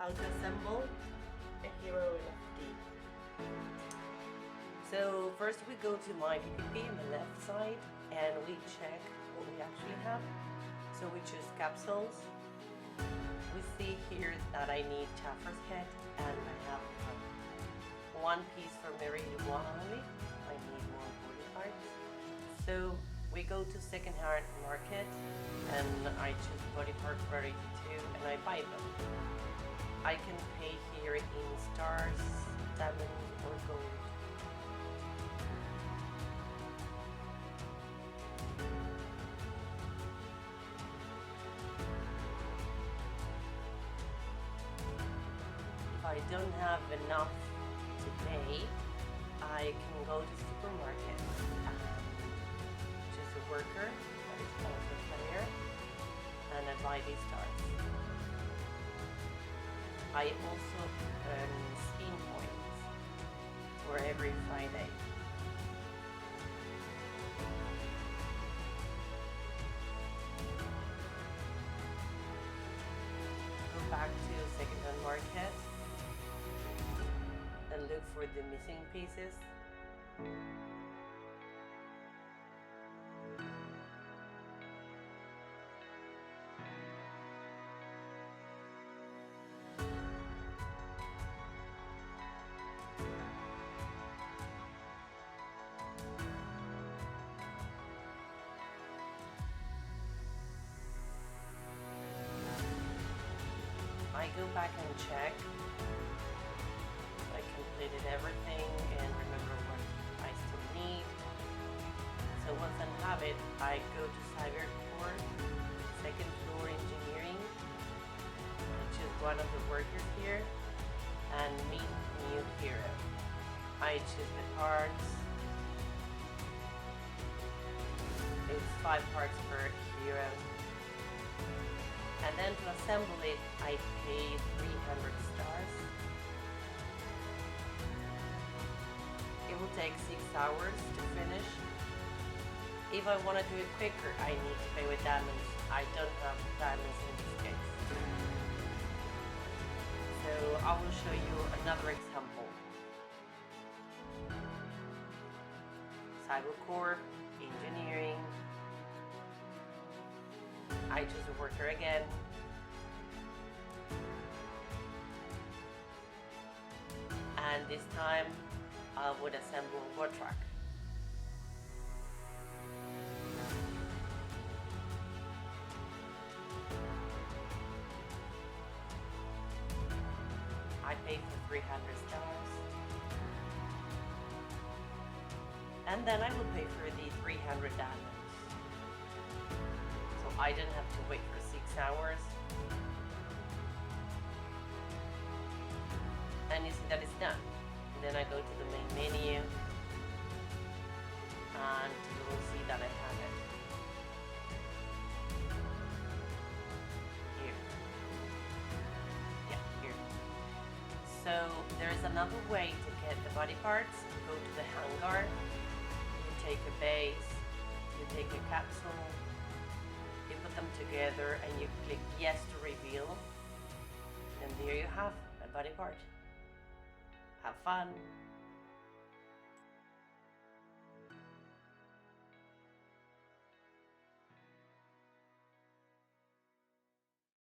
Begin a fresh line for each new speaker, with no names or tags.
how to assemble a HERO NFT. So first we go to my PPP on the left side and we check what we actually have. So we choose capsules. We see here that I need Chaffer's head and I have one piece from every one only. I need more body parts. So we go to second-hand market and I choose body part variety 2 and I buy them. I can pay here in stars, diamond or gold. If I don't have enough to pay, I can go to supermarket, choose a worker that is also a player, and I buy these stars. I also earn spin points for every Friday. Go back to second-hand market and look for the missing pieces. I go back and check. I completed everything and remember what I still need. So once I have it, I go to cybercore, second floor engineering. I choose one of the workers here and meet new hero. I choose the parts. It's 5 parts per hero. And then to assemble it, I pay 300 stars. It will take 6 hours to finish. If I want to do it quicker, I need to pay with diamonds. I don't have diamonds in this case. So I will show you another example. Cybercore, engineering. I choose a worker again. And this time I would assemble a war truck. I paid for 300 stars. And then I will pay for the 300 diamonds. I didn't have to wait for 6 hours. And you see that it's done. And then I go to the main menu and you will see that I have it here. Yeah, here. So there is another way to get the body parts. You go to the hangar, you take a base, you take a capsule, you put them together and you click yes to reveal, and there you have a body part. Have fun!